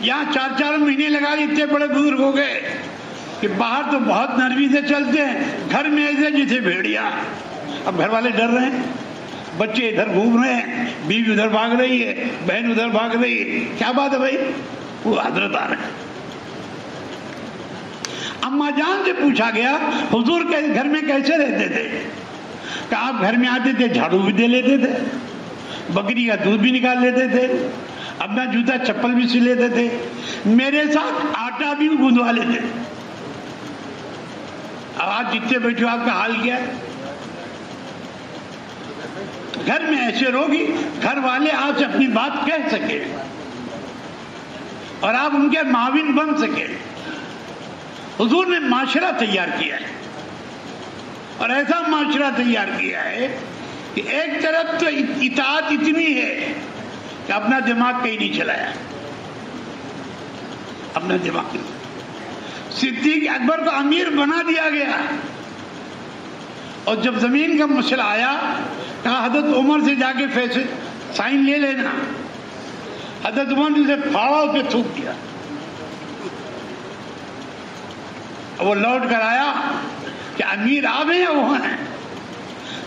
یہاں 4 مہینے لگا کے اتنے بڑے بزرگ ہو گئے کہ باہر تو بہت نرمی سے چلتے ہیں، گھر میں ایسے جیسے بھیڑیا۔ اب گھر والے ڈر رہے ہیں، بچے ادھر گھوم رہے ہیں، بیوی ادھر بھاگ رہی ہے، بہن ادھر بھاگ رہی ہے، کیا بات ہے بھائی؟ وہ حضرت آ رہے ہیں۔ اماں جان سے پوچھا گیا حضور کے گھر میں کیسے رہتے تھے؟ کہ آپ گھر میں آتے تھے جھاڑو بھی دے لیتے تھے، بکری کا دودھ بھی نکال لیتے تھے، اپنا جوتا چپل بھی سی لیتے تھے، میرے ساتھ آٹا بھی گوندوا لیتے تھے۔ اب آپ جتنے بیٹھے آپ کا حال کیا ہے؟ گھر میں ایسے روگی گھر والے آپ سے اپنی بات کہہ سکے اور آپ ان کے معاون بن سکے۔ حضور نے معاشرہ تیار کیا ہے اور ایسا معاشرہ تیار کیا ہے کہ ایک طرف تو اطاعت اتنی ہے کہ اپنا دماغ کہیں نہیں چلایا، اپنا دماغ۔ صدیق اکبر کو امیر بنا دیا گیا اور جب زمین کا مسئلہ آیا کہا حضرت عمر سے جا کے فیصلے سائن لے لینا۔ حضرت عمر نے اسے پھاڑا، اس پہ تھوک دیا۔ وہ لوٹ کر آیا کہ امیر آپ ہیں یا وہ ہیں؟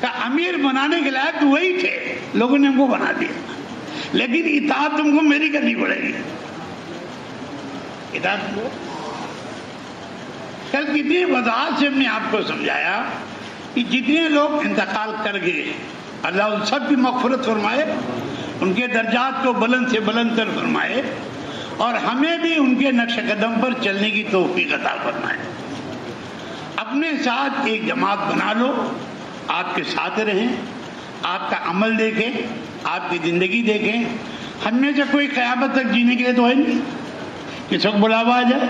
کہ امیر بنانے کے لائق تو وہی تھے، لوگوں نے ہم کو بنا دیا، لیکن اطاعت تم کو میری کرنی پڑے گی۔ اطاعت کو کل کتنی وضاحت سے ہم نے آپ کو سمجھایا کہ جتنے لوگ انتقال کر گئے اللہ ان سب کی مغفرت فرمائے، ان کے درجات کو بلند سے بلند تر فرمائے اور ہمیں بھی ان کے نقش قدم پر چلنے کی توفیق عطا فرمائے۔ اپنے ساتھ ایک جماعت بنا لو، آپ کے ساتھ رہیں، آپ کا عمل دیکھیں، آپ کی زندگی دیکھیں۔ ہم میں سے کوئی قیامت تک جینے کے لیے تو ہے نہیں، کسی کو بلاوا آ جائے۔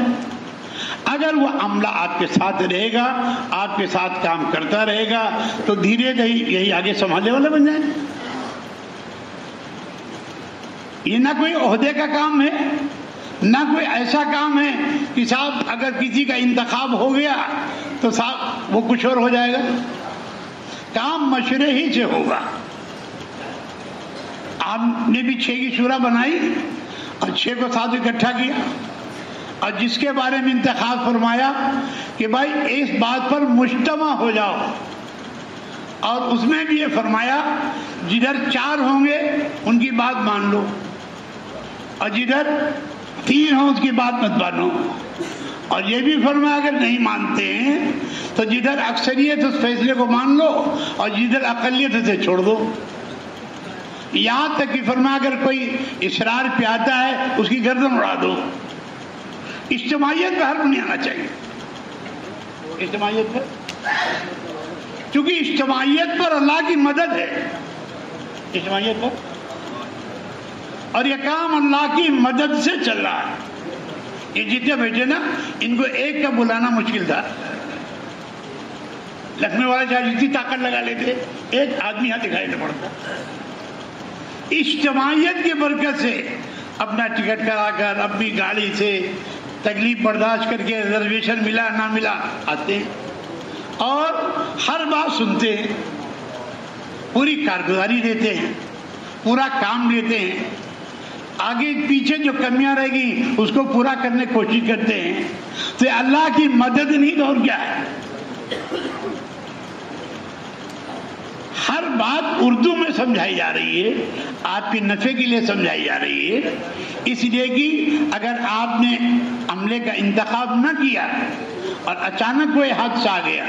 اگر وہ عملہ آپ کے ساتھ رہے گا، آپ کے ساتھ کام کرتا رہے گا تو دھیرے دھیرے یہی آگے سنبھالنے والے بن جائیں۔ یہ نہ کوئی عہدے کا کام ہے، نہ کوئی ایسا کام ہے کہ صاحب اگر کسی کا انتخاب ہو گیا تو صاحب وہ کچھ اور ہو جائے گا۔ کام مشورے ہی سے ہوگا۔ آپ نے بھی 6 کی شورا بنائی اور 6 کو ساتھ اکٹھا کیا اور جس کے بارے میں انتخاب فرمایا کہ بھائی اس بات پر مجتمع ہو جاؤ، اور اس میں بھی یہ فرمایا جدھر 4 ہوں گے ان کی بات مان لو اور جدھر 3 ہوں اس کی بات مت مانو، اور یہ بھی فرمایا اگر نہیں مانتے ہیں تو جدھر اکثریت اس فیصلے کو مان لو اور جدھر اقلیت اسے چھوڑ دو۔ یہاں تک کہ فرمایا اگر کوئی اصرار پہ آتا ہے اس کی گردن اڑا دو۔ اجتماعیت پہ حرف نہیں آنا چاہیے، اجتماعیت پر، کیونکہ اجتماعیت پر اللہ کی مدد ہے، اجتماعیت پر، اور یہ کام اللہ کی مدد سے چل رہا ہے۔ یہ جتنے بیٹھے نا ان کو ایک کا بلانا مشکل تھا، لکھنؤ والے چاہے جتنی طاقت لگا لیتے ایک آدمی یہاں دکھائی نہ پڑتا۔ اجتماعیت کی برکت سے اپنا ٹکٹ کرا کر اپنی گاڑی سے تکلیف برداشت کر کے ریزرویشن ملا نہ ملا آتے ہیں اور ہر بات سنتے ہیں، پوری کارگزاری دیتے ہیں، پورا کام لیتے ہیں، آگے پیچھے جو کمیاں رہ گئی اس کو پورا کرنے کی کوشش کرتے ہیں۔ تو اللہ کی مدد نہیں تو اور کیا ہے؟ ہر بات اردو میں سمجھائی جا رہی ہے، آپ کے نفع کے لیے سمجھائی جا رہی ہے، اس لیے کہ اگر آپ نے عملے کا انتخاب نہ کیا اور اچانک کوئی حادثہ آ گیا،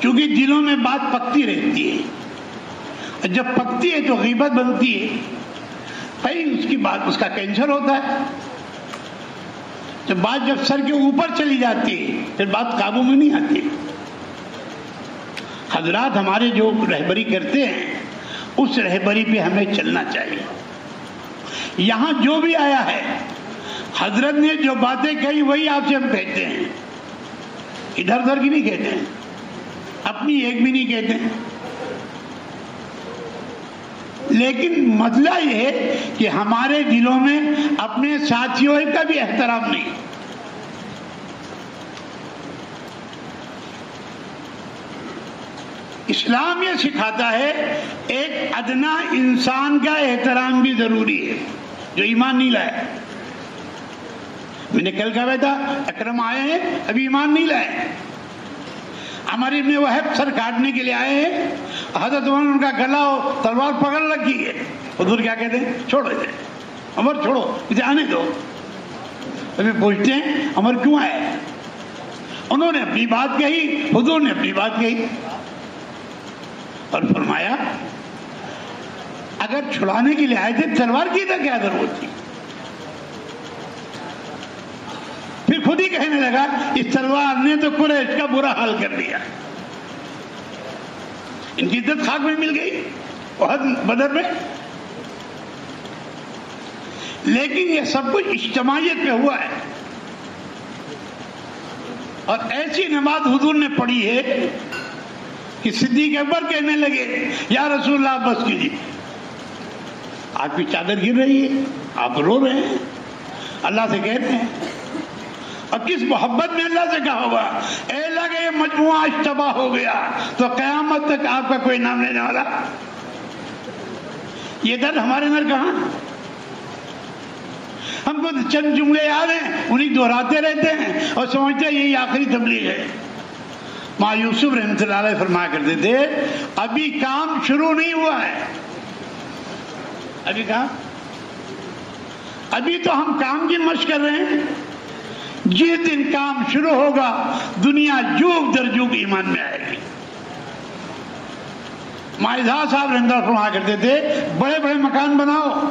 کیونکہ دلوں میں بات پکتی رہتی ہے، جب پکتی ہے تو غیبت بنتی ہے، بھائی اس کی بات اس کا کینسر ہوتا ہے۔ جب سر کے اوپر چلی جاتی ہے پھر بات قابو میں نہیں آتی۔ حضرات ہمارے جو رہبری کرتے ہیں اس رہبری پہ ہمیں چلنا چاہیے۔ یہاں جو بھی آیا ہے حضرت نے جو باتیں کہی وہی آپ سے ہم کہتے ہیں، ادھر ادھر کی نہیں کہتے ہیں، اپنی ایک بھی نہیں کہتے ہیں، لیکن مسئلہ یہ ہے کہ ہمارے دلوں میں اپنے ساتھیوں کا بھی احترام نہیں۔ اسلام یہ سکھاتا ہے ایک ادنا انسان کا احترام بھی ضروری ہے جو ایمان نہیں لایا۔ میں نے کل کہا تھا اکرم آئے ہیں ابھی ایمان نہیں لائے. عمر ابن وہب سر کاٹنے کے لیے آئے ہیں, حضرت عمر ان کا گلا اور تلوار پکڑ رکھی ہے. حضور کیا کہتے ہیں؟ چھوڑو اسے, عمر چھوڑو اسے آنے دو. ابھی پوچھتے ہیں عمر کیوں آئے؟ انہوں نے اپنی بات کہی, حضور نے اپنی بات کہی اور فرمایا اگر چھڑانے کے لیے آئے تھے تلوار کی تھا کیا ضرورت تھی؟ پھر خود ہی کہنے لگا اس تلوار نے تو قریش کا برا حال کر دیا, ان کی عزت خاک میں مل گئی احد بدر میں. لیکن یہ سب کچھ اجتماعیت پہ ہوا ہے, اور ایسی نماز حضور نے پڑھی ہے کہ صدیق اکبر کہنے لگے یا رسول اللہ بس کیجیے, آپ کی چادر گر رہی ہے, آپ رو رہے ہیں, اللہ سے کہتے ہیں. اور کس محبت میں اللہ سے کہا ہوا اے اللہ کہ یہ مجموعہ آج تباہ ہو گیا تو قیامت تک آپ کا کوئی نام لینے والا. یہ درد ہمارے اندر کہاں؟ ہم کو چند جملے یاد ہیں انہیں دہراتے رہتے ہیں اور سمجھتے ہیں یہی آخری تبلیغ ہے. ماں یوسف رحمۃ اللہ علیہ فرمایا کرتے تھے ابھی کام شروع نہیں ہوا ہے. ابھی کام, ابھی تو ہم کام کی مشق کر رہے ہیں. جس دن کام شروع ہوگا دنیا جوگ در جوگ ایمان میں آئے گی. مائزہ صاحب رحمۃ اللہ فرمایا کرتے تھے بڑے بڑے مکان بناؤ,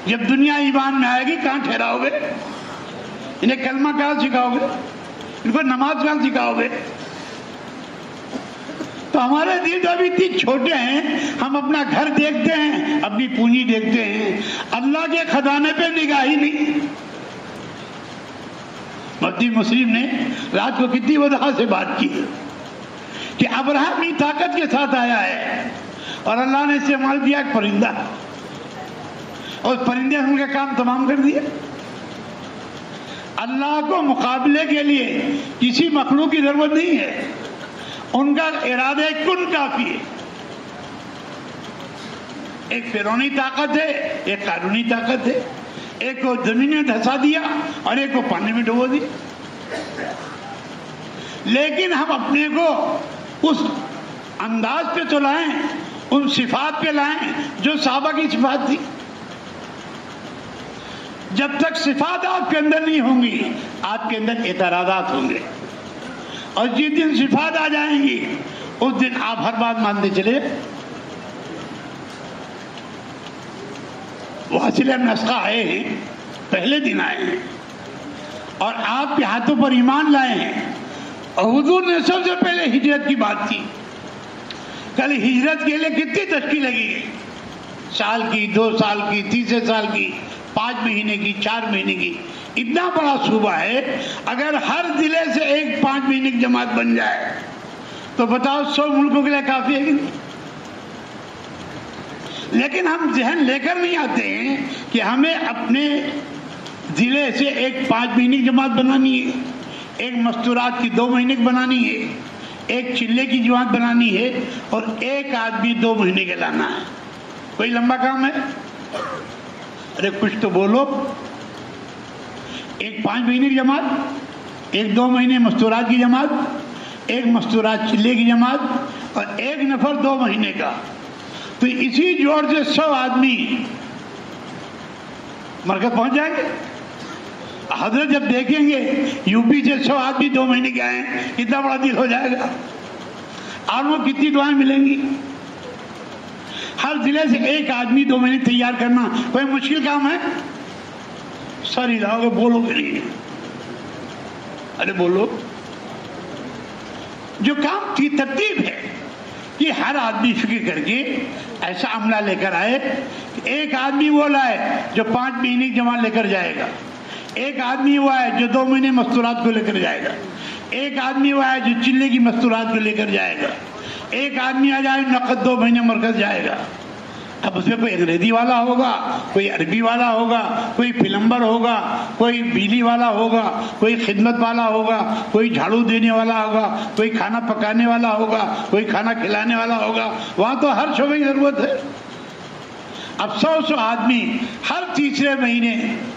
جب دنیا ایمان میں آئے گی کہاں ٹھہراؤ گے؟ انہیں کلمہ کہاں سکھاؤ گے؟ ان کو نماز کہاں سکھاؤ گے؟ تو ہمارے دل تو ابھی اتنے چھوٹے ہیں, ہم اپنا گھر دیکھتے ہیں, اپنی پونجی دیکھتے ہیں, اللہ کے خزانے پہ نگاہ ہی نہیں. مفتی مسلم نے رات کو کتنی وضاحت سے بات کی کہ ابرہہ اپنی طاقت کے ساتھ آیا ہے اور اللہ نے استعمال کیا ایک پرندہ, اور پرندے نے ان کا کام تمام کر دیا. اللہ کو مقابلے کے لیے کسی مخلوق کی ضرورت نہیں ہے, ان کا ارادہ کن کافی ہے. ایک فرعونی طاقت ہے, ایک قارونی طاقت ہے, ایک کو زمین میں دھسا دیا اور ایک کو پانی میں ڈبو دیا. لیکن ہم اپنے کو اس انداز پہ تو لائیں, ان صفات پہ لائیں جو صحابہ کی صفات تھی. جب تک صفات آپ کے اندر نہیں ہوں گی آپ کے اندر اعتراضات ہوں گے, اور جس دن صفات آ جائیں گی اس دن آپ ہر بات مانتے چلے. واصل بن اسقع آئے ہیں, پہلے دن آئے ہیں اور آپ کے ہاتھوں پر ایمان لائے ہیں, اور حضور نے سب سے پہلے ہجرت کی بات کی. کل ہجرت کے لیے کتنی تشکیل لگی گئی, سال کی, 2 سال کی, تیسرے سال کی, 5 مہینے کی, 4 مہینے کی. اتنا بڑا صوبہ ہے, اگر ہر ضلع سے ایک 5 مہینے کی جماعت بن جائے تو بتاؤ 100 ملکوں کے لیے کافی ہے کہ نہیں؟ لیکن ہم ذہن لے کر نہیں آتے ہیں کہ ہمیں اپنے ضلع سے ایک 5 مہینے کی جماعت بنانی ہے, ایک مستورات کی 2 مہینے کی بنانی ہے, ایک چلے کی جماعت بنانی ہے, اور ایک آدمی 2 مہینے کے لانا ہے. کوئی لمبا کام ہے؟ ارے کچھ تو بولو. ایک 5 مہینے کی جماعت, ایک 2 مہینے مستورات کی جماعت, ایک مستورات چلے کی جماعت, اور ایک نفر 2 مہینے کا. تو اسی جوڑ سے 100 آدمی مرکز پہنچ جائیں گے. حضرت جب دیکھیں گے یو پی سے 100 آدمی 2 مہینے کے آئے ہیں, کتنا بڑا دل ہو جائے گا, اور وہ کتنی دعائیں ملیں گی. ہر ضلع سے ایک آدمی 2 مہینے تیار کرنا کوئی مشکل کام ہے؟ سر ہلاؤ گے, بولو گے نہیں. ارے بولو. جو کام کی ترتیب ہے کہ ہر آدمی فکر کر کے ایسا عملہ لے کر آئے کہ ایک آدمی وہ لائے جو 5 مہینے کی جماعت لے کر جائے گا, ایک آدمی وہ آئے جو 2 مہینے مستورات کو لے کر جائے گا, ایک آدمی وہ آئے جو چلے کی مستورات کو لے کر جائے گا, ایک آدمی آ جائے نقد 2 مہینے مرکز جائے گا. اب اس میں کوئی انگریزی والا ہوگا, کوئی عربی والا ہوگا, کوئی پلمبر ہوگا, کوئی بجلی والا ہوگا, کوئی خدمت والا ہوگا, کوئی جھاڑو دینے والا ہوگا, کوئی کھانا پکانے والا ہوگا, کوئی کھانا کھلانے والا ہوگا. وہاں تو ہر شعبے کی ضرورت ہے. اب 100 آدمی ہر تیسرے مہینے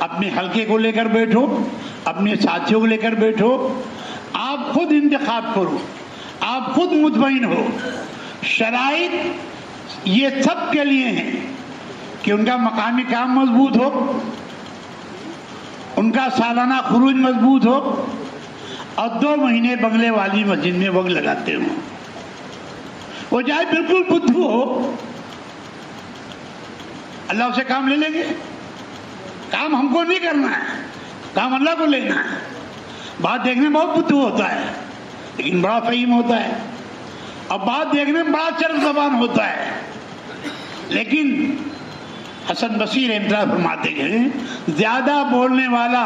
اپنے حلقے کو لے کر بیٹھو، اپنے ساتھیوں کو لے کر بیٹھو، آپ خود انتخاب کرو، آپ خود مطمئن ہو۔ شرائط یہ سب کے لیے ہیں کہ ان کا مقامی کام مضبوط ہو، ان کا سالانہ خروج مضبوط ہو، اور 2 مہینے بنگلے والی مسجد میں وقت لگاتے ہوں۔ وہ چاہے بالکل بدھو ہو، اللہ اسے کام لے لیں گے۔ کام ہم کو نہیں کرنا ہے، کام اللہ کو لینا ہے۔ بات دیکھنے میں بہت بدھو ہوتا ہے لیکن بڑا فہیم ہوتا ہے، اور بات دیکھنے میں بڑا چرب زبان ہوتا ہے لیکن حسن بصری رحمۃ اللہ فرماتے ہیں زیادہ بولنے والا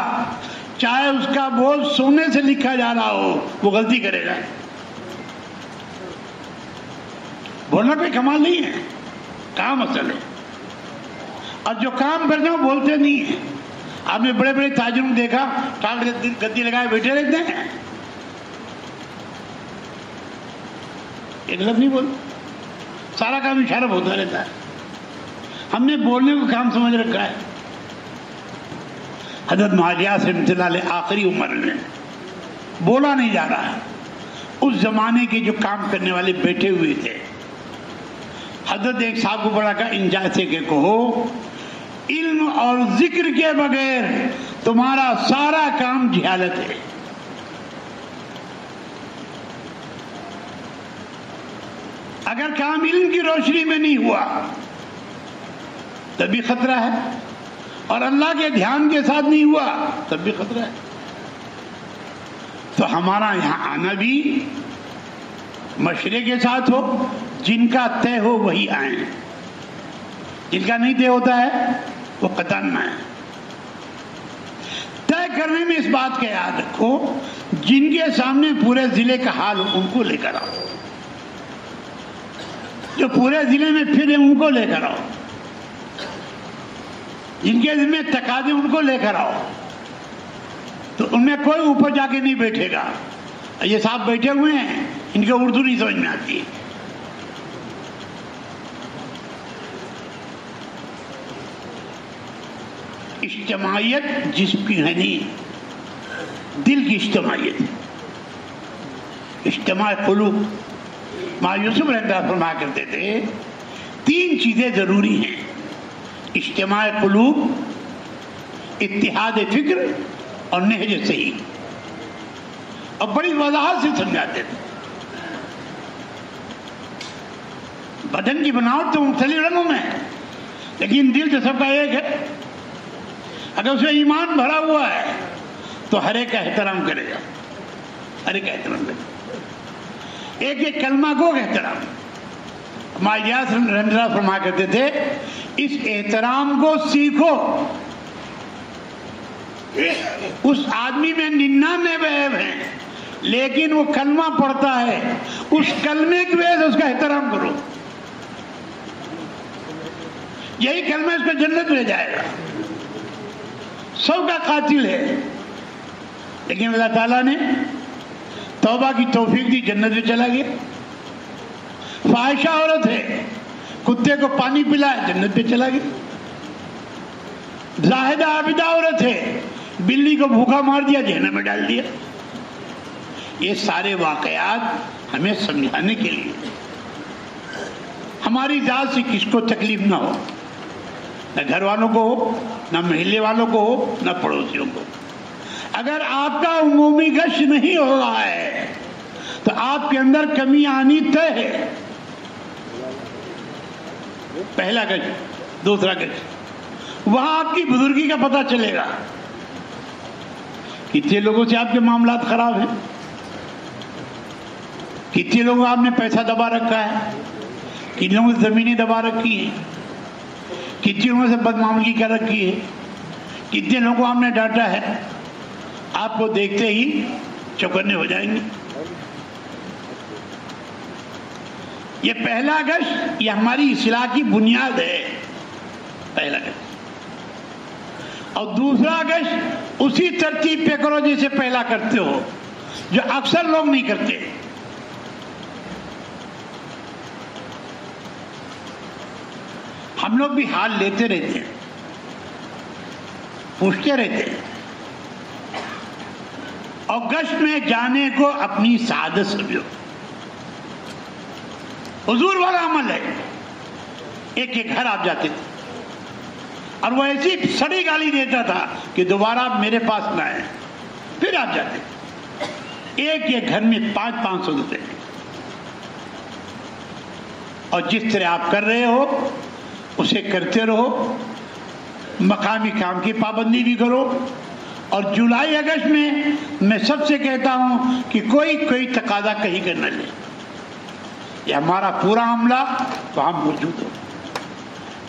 چاہے اس کا بول سونے سے لکھا جا رہا ہو وہ غلطی کرے گا۔ بولنا کوئی کمال نہیں ہے، کام اصل ہے، اور جو کام کرتے ہیں وہ بولتے نہیں ہیں۔ آپ نے بڑے بڑے تاجروں کو دیکھا ٹال گدی لگائے بیٹھے رہتے ہیں، ایک لفظ نہیں بولتے، سارا کام اشارہ ہوتا رہتا ہے۔ ہم نے بولنے کو کام سمجھ رکھا ہے۔ حضرت معاذ رحمۃ اللہ علیہ آخری عمر میں بولا نہیں جا رہا ہے، اس زمانے کے جو کام کرنے والے بیٹھے ہوئے تھے، حضرت ایک صاحب کو بڑا کہا انجا سے کہ کہو علم اور ذکر کے بغیر تمہارا سارا کام جہالت ہے۔ اگر کام علم کی روشنی میں نہیں ہوا تب بھی خطرہ ہے، اور اللہ کے دھیان کے ساتھ نہیں ہوا تب بھی خطرہ ہے۔ تو ہمارا یہاں آنا بھی مشورے کے ساتھ ہو، جن کا طے ہو وہی آئیں، جن کا نہیں طے ہوتا ہے وہ قطعاً نہ آئیں۔ طے کرنے میں اس بات کا یاد رکھو جن کے سامنے پورے ضلع کا حال ہو ان کو لے کر آؤ، جو پورے ضلع میں پھرے ان کو لے کر آؤ، جن کے ذمہ تقاضے ان کو لے کر آؤ، تو ان میں کوئی اوپر جا کے نہیں بیٹھے گا۔ یہ صاحب بیٹھے ہوئے ہیں، ان کے اردو نہیں سمجھ میں آتی ہے۔ اجتماعیت جسم کی ہے نہیں، دل کی اجتماعیت، اجتماع قلوب۔ ماں یوسف رحمۃ اللہ فرمایا کرتے تھے 3 چیزیں ضروری ہیں، اجتماع قلوب، اتحاد فکر اور نہج صحیح، اور بڑی وضاحت سے سمجھاتے تھے۔ بدن کی بناوٹ تو مختلف رنگوں میں ہے لیکن دل تو سب کا ایک ہے۔ اگر اس میں ایمان بھرا ہوا ہے تو ہر ایک کا احترام کرے گا، ہر ایک کا احترام کرے گا، ایک ایک کلمہ کو احترام۔ ماجیاس رحمۃ اللہ فرمایا کرتے تھے اس احترام کو سیکھو۔ اس آدمی میں 99 عیب ہیں لیکن وہ کلمہ پڑھتا ہے، اس کلمے کی وجہ سے اس کا احترام کرو، یہی کلمہ اس کو جنت لے جائے گا۔ سب کا قاتل ہے لیکن اللہ تعالیٰ نے توبہ کی توفیق دی، جنت میں چلا گیا۔ فاحشہ عورت ہے، کتے کو پانی پلایا، جنت پہ چلا گیا۔ زاہدہ عابدہ عورت ہے، بلی کو بھوکا مار دیا، جہنم میں ڈال دیا۔ یہ سارے واقعات ہمیں سمجھانے کے لیے، ہماری ذات سے کس کو تکلیف نہ ہو، نہ گھر والوں کو ہو، نہ محلے والوں کو ہو، نہ پڑوسیوں کو۔ اگر آپ کا عمومی گشت نہیں ہو رہا ہے تو آپ کے اندر کمی آنی طے ہے۔ پہلا گشت، دوسرا گشت، وہاں آپ کی بزرگی کا پتہ چلے گا۔ کتنے لوگوں سے آپ کے معاملات خراب ہیں، کتنے لوگوں آپ نے پیسہ دبا رکھا ہے، کتنے لوگوں سے زمینیں دبا رکھی ہیں، کتنے لوگوں سے بدمعاملگی کر رکھی ہے، کتنے لوگوں کو آپ نے ڈانٹا ہے، آپ کو دیکھتے ہی چوکنے ہو جائیں گے۔ یہ پہلا گشت، یہ ہماری اصلاح کی بنیاد ہے، پہلا گشت۔ اور دوسرا گشت اسی ترتیب پہ کرو جیسے پہلا کرتے ہو، جو اکثر لوگ نہیں کرتے۔ ہم لوگ بھی حال لیتے رہتے ہیں، پوچھتے رہتے ہیں، اور گشت میں جانے کو اپنی سعادت سمجھو. حضور والا عمل ہے. ایک ایک گھر آپ جاتے تھے اور وہ ایسی سڑی گالی دیتا تھا کہ دوبارہ آپ میرے پاس نہ آئے. پھر آپ جاتے تھے، ایک ایک گھر میں 500 دیتے تھے. اور جس طرح آپ کر رہے ہو اسے کرتے رہو. مقامی کام کی پابندی بھی کرو. اور جولائی اگست میں سب سے کہتا ہوں کہ کوئی تقاضا کہیں کا نہ لے. یہ ہمارا پورا عملہ وہاں موجود ہو،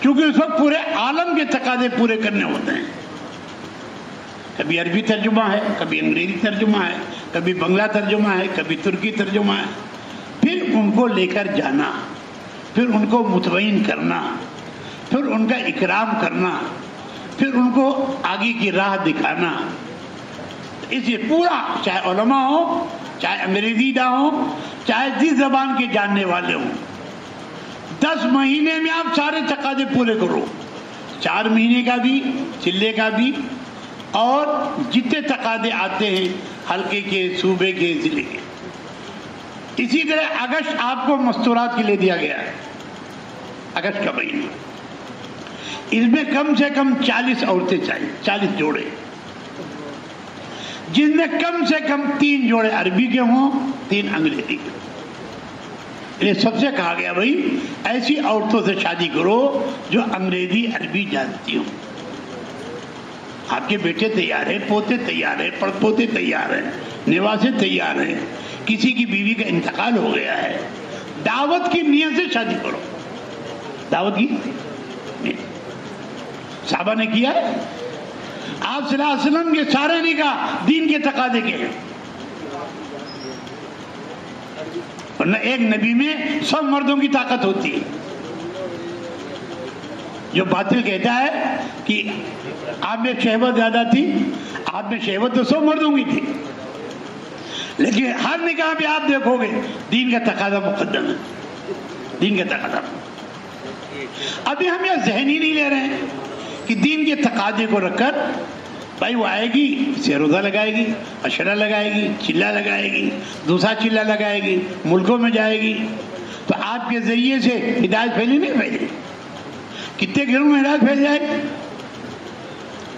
کیونکہ اس وقت پورے عالم کے تقاضے پورے کرنے ہوتے ہیں. کبھی عربی ترجمہ ہے، کبھی انگریزی ترجمہ ہے، کبھی بنگلہ ترجمہ ہے، کبھی ترکی ترجمہ ہے. پھر ان کو لے کر جانا، پھر ان کو مطمئن کرنا، پھر ان کا اکرام کرنا، پھر ان کو آگے کی راہ دکھانا. اسے پورا، چاہے علماء ہو، چاہے انگریزی داں ہو، چاہے جس زبان کے جاننے والے ہوں، 10 مہینے میں آپ سارے تقاضے پورے کرو. 4 مہینے کا بھی، چلے کا بھی، اور جتنے تقاضے آتے ہیں حلقے کے، صوبے کے، ضلع کے. اسی طرح اگست آپ کو مستورات کے لیے دیا گیا ہے. اگست کا مہینہ، اس میں کم سے کم 40 عورتیں چاہیے، 40 جوڑے، جن میں کم سے کم 3 جوڑے عربی کے ہوں، 3 انگریزی کے. یہ سب سے کہا گیا بھائی ایسی عورتوں سے شادی کرو جو انگریزی عربی جانتی ہوں. آپ کے بیٹے تیار ہیں، پوتے تیار ہیں، پڑ پوتے تیار ہیں، نواسے تیار ہیں، کسی کی بیوی کا انتقال ہو گیا ہے، دعوت کی نیت سے شادی کرو. دعوت کی صحابہ نے کیا. آپ صلی اللہ علیہ وسلم کے سارے نکاح دین کے تقاضے کے ہیں. ورنہ ایک نبی میں 100 مردوں کی طاقت ہوتی ہے. جو باطل کہتا ہے کہ آپ میں شہوت زیادہ تھی، آپ میں شہوت تو 100 مردوں کی تھی، لیکن ہر نکاح پہ آپ دیکھو گے دین کا تقاضا مقدم ہے. دین کا تقاضا. ابھی ہم یہ ذہن ہی نہیں لے رہے ہیں کہ دین کے تقاضے کو رکھ کر بھائی وہ آئے گی، اسے روزہ لگائے گی، اشرا لگائے گی، چلہ لگائے گی، دوسرا چلہ لگائے گی، ملکوں میں جائے گی، تو آپ کے ذریعے سے ہدایت پھیلی نہیں پھیلی. کتنے گھروں میں ہدایت پھیل جائے گی.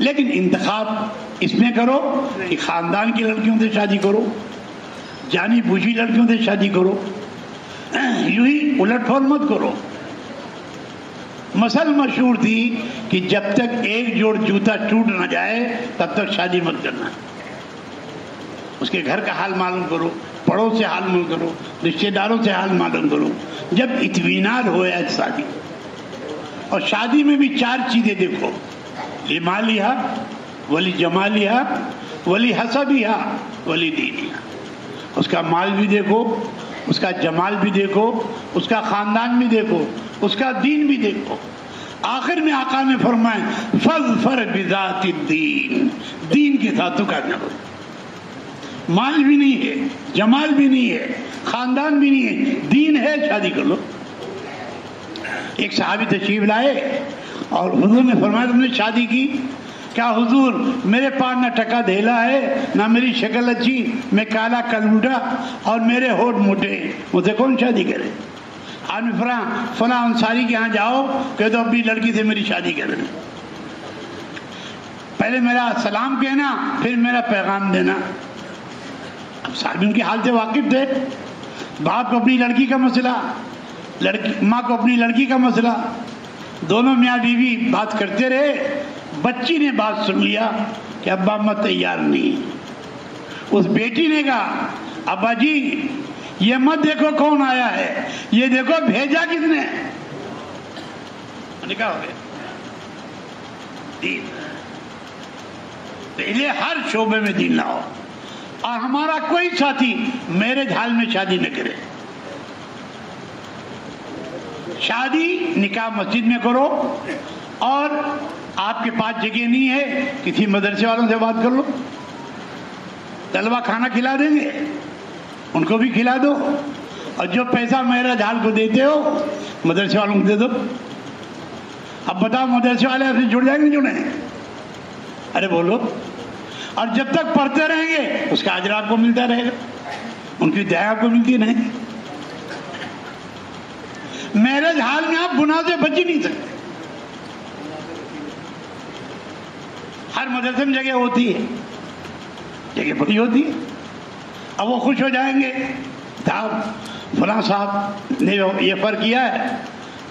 لیکن انتخاب اس میں کرو کہ خاندان کی لڑکیوں سے شادی کرو، جانی بوجھی لڑکیوں سے شادی کرو، یوں ہی الٹ پھول مت کرو. مثل مشہور تھی کہ جب تک ایک جوڑ جوتا ٹوٹ نہ جائے تب تک شادی مت کرنا. اس کے گھر کا حال معلوم کرو، پڑوس سے حال معلوم کرو، رشتہ داروں سے حال معلوم کرو. جب اطمینان ہویا شادی. اور شادی میں بھی 4 چیزیں دیکھو: لمالہا ولی جمالہا ولی حسبہا ولی دینہا. اس کا مال بھی دیکھو، اس کا جمال بھی دیکھو، اس کا خاندان بھی دیکھو، اس کا دین بھی دیکھو. آخر میں آقا نے فرمایا فاظفر بذات الدین. دین کے ساتھ تو کرنا ہو. مال بھی نہیں ہے، جمال بھی نہیں ہے، خاندان بھی نہیں ہے، دین ہے، شادی کر لو. ایک صحابی تشریف لائے اور حضور نے فرمایا تم نے شادی کی؟ کیا حضور میرے پاس نہ ٹکا دھیلا ہے، نہ میری شکل اچھی، میں کالا کلوٹا اور میرے ہونٹ موٹے، مجھے کون شادی کرے؟ آدمی فلاں انصاری کے ہاں جاؤ، کہہ دو اپنی لڑکی سے میری شادی کریں. پہلے میرا سلام کہنا، پھر میرا پیغام دینا. اب صاحب ان کے حال سے واقف تھے. باپ کو اپنی لڑکی کا مسئلہ، ماں کو اپنی لڑکی کا مسئلہ، دونوں میاں بیوی بات کرتے رہے. بچی نے بات سن لیا کہ ابا اماں تیار نہیں. اس بیٹی نے کہا ابا جی یہ مت دیکھو کون آیا ہے، یہ دیکھو بھیجا کس نے. کیا ہو گیا؟ دین. پہلے ہر شعبے میں دین لاؤ. اور ہمارا کوئی ساتھی میرے جھال میں شادی نہ کرے. شادی نکاح مسجد میں کرو. اور آپ کے پاس جگہ نہیں ہے، کسی مدرسے والوں سے بات کر لو، طلبہ کھانا کھلا دیں گے، ان کو بھی کھلا دو. اور جو پیسہ میرا جھال کو دیتے ہو مدرسے والوں کو دے دو. اب بتاؤ مدرسے والے آپ سے جڑ جائیں گے؟ جڑیں. ارے بولو. اور جب تک پڑھتے رہیں گے اس کا اجر آپ کو ملتا رہے گا, ان کی دعا آپ کو ملتی رہے گی. میرج حال میں آپ گناہ سے بچ ہی نہیں سکتے. ہر مدرسے میں جگہ ہوتی ہے, جگہ بڑی ہوتی ہے. اب وہ خوش ہو جائیں گے, صاحب فلاں صاحب نے یہ فرق کیا ہے,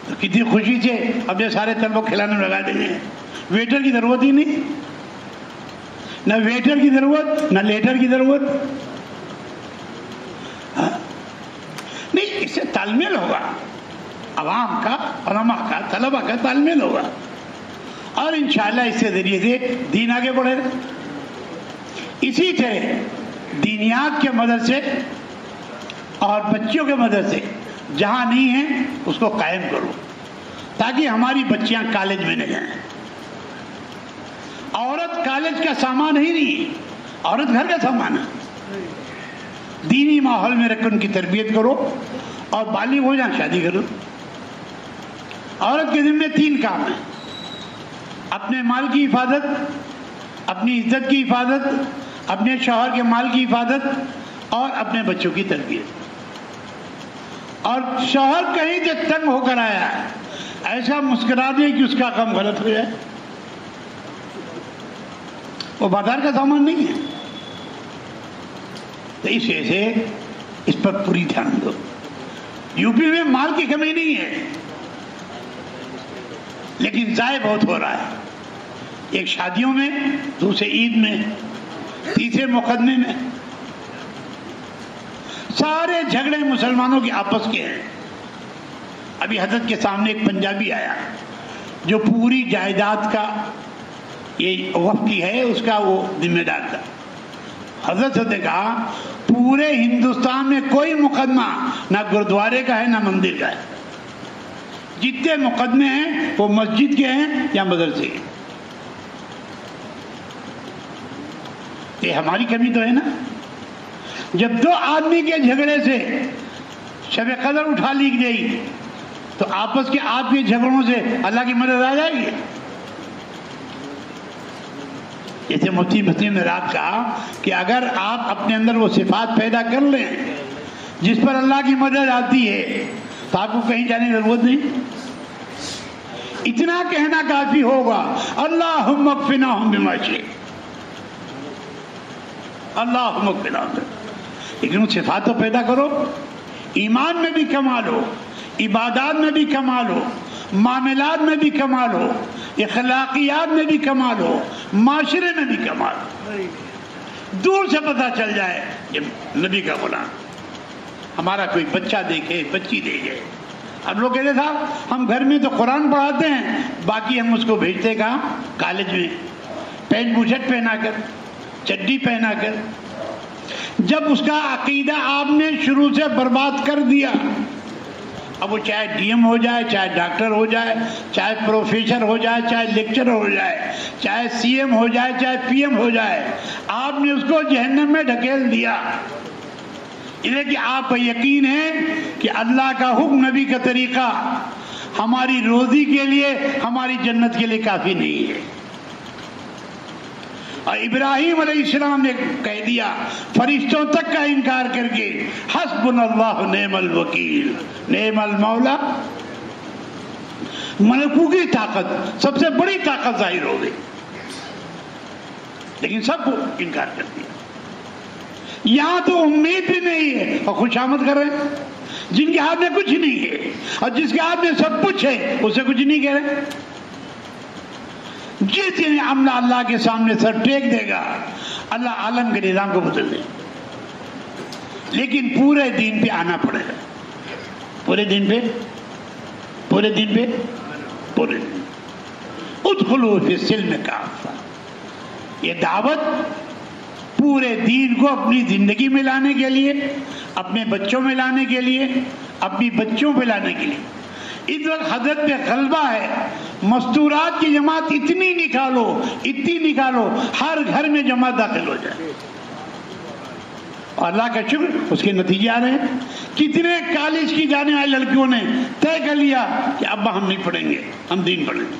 تو کتنی خوشی سے اب یہ سارے طلبہ کھلانے میں لگا دیں گے. ویٹر کی ضرورت ہی نہیں, نہ ویٹر کی ضرورت, نہ لیٹر کی ضرورت. نہیں, اس سے تال میل ہوگا, عوام کا, علماء کا, طلبہ کا تال میل ہوگا, اور انشاءاللہ اس کے ذریعے سے دین آگے بڑھے گا. اسی طرح دینیات کے مدرسے اور بچیوں کے مدرسے جہاں نہیں ہیں اس کو قائم کرو, تاکہ ہماری بچیاں کالج میں نہ جائیں. عورت کالج کا سامان ہی نہیں, عورت گھر کا سامان ہے. دینی ماحول میں رکھ کر ان کی تربیت کرو, اور بالغ ہو جائیں شادی کرو. عورت کے ذمہ 3 کام ہیں: اپنے مال کی حفاظت, اپنی عزت کی حفاظت, اپنے شوہر کے مال کی حفاظت, اور اپنے بچوں کی تربیت. اور شوہر کہیں سے تنگ ہو کر آیا ہے, ایسا مسکرا دے کہ اس کا کام غلط ہو جائے. وہ بازار کا سامان نہیں ہے. تو اس وجہ سے اس پر پوری دھیان دو. یو پی میں مال کی کمی نہیں ہے, لیکن ضائع بہت ہو رہا ہے. ایک شادیوں میں, دوسرے عید میں, تیسرے مقدمے میں. سارے جھگڑے مسلمانوں کے آپس کے ہیں. ابھی حضرت کے سامنے ایک پنجابی آیا جو پوری جائیداد کا, یہ وقف کی ہے, اس کا وہ ذمہ دار تھا. حضرت نے کہا پورے ہندوستان میں کوئی مقدمہ نہ گرودوارے کا ہے نہ مندر کا ہے. جتنے مقدمے ہیں وہ مسجد کے ہیں یا مدرسے کے. یہ ہماری کمی تو ہے نا. جب 2 آدمی کے جھگڑے سے شب قدر اٹھا لی گئی تو آپس کے آپ کے جھگڑوں سے اللہ کی مدد آ جائے گی. جیسے مفتی مسلم نے رات کہا کہ اگر آپ اپنے اندر وہ صفات پیدا کر لیں جس پر اللہ کی مدد آتی ہے تو آپ کو کہیں جانے کی ضرورت نہیں. اتنا کہنا کافی ہوگا, اللہم اکفناہم بما شئت, اللہم اکفناہم. لیکن وہ صفات تو پیدا کرو. ایمان میں بھی کمال ہو, عبادات میں بھی کمال ہو, معاملات میں بھی کمال ہو, اخلاقیات میں بھی کمال ہو, معاشرے میں بھی کمال ہو. دور سے پتہ چل جائے کہ نبی کا غلام. ہمارا کوئی بچہ دیکھے, بچی دیکھے, اب لوگ کہتے صاحب ہم گھر میں تو قرآن پڑھاتے ہیں, باقی ہم اس کو بھیجتے کہاں, کالج میں, پینٹ بوشٹ پہنا کر, چڈی پہنا کر. جب اس کا عقیدہ آپ نے شروع سے برباد کر دیا, اب وہ چاہے ڈی ایم ہو جائے, چاہے ڈاکٹر ہو جائے, چاہے پروفیسر ہو جائے, چاہے لیکچرر ہو جائے, چاہے سی ایم ہو جائے, چاہے پی ایم ہو جائے, آپ نے اس کو جہنم میں ڈھکیل دیا. یہ کہ آپ کو یقین ہے کہ اللہ کا حکم, نبی کا طریقہ ہماری روزی کے لیے, ہماری جنت کے لیے کافی نہیں ہے. اور ابراہیم علیہ السلام نے کہہ دیا فرشتوں تک کا انکار کر کے, حسبنا اللہ نعم الوکیل نعم المولا. ملکوتی طاقت, سب سے بڑی طاقت ظاہر ہو گئی, لیکن سب کو انکار کر دیا. یہاں تو امید بھی نہیں ہے اور خوشامد کر رہے ہیں. جن کے ہاتھ میں کچھ نہیں ہے اور جس کے ہاتھ میں سب کچھ ہے اسے کچھ نہیں کہہ رہے. جس دن عملہ اللہ کے سامنے سر ٹیک دے گا, اللہ عالم کے نظام کو بدل دے. لیکن پورے دین پہ آنا پڑے گا, پورے دین پہ, پورے دین پہ, پورے دین. ادخلوا فی السلم کافہ. یہ دعوت پورے دین کو اپنی زندگی میں لانے کے لیے, اپنے بچوں میں لانے کے لیے, اپنی بچوں پہ لانے کے لیے. اس وقت حضرت پہ غلبہ ہے, مستورات کی جماعت اتنی نکالو, اتنی نکالو, ہر گھر میں جماعت داخل ہو جائے. اور اللہ کا شکر اس کے نتیجے آ رہے ہیں. کتنے کالج کی جانے والی لڑکیوں نے طے کر لیا کہ ابا ہم نہیں پڑھیں گے, ہم دین پڑھیں گے.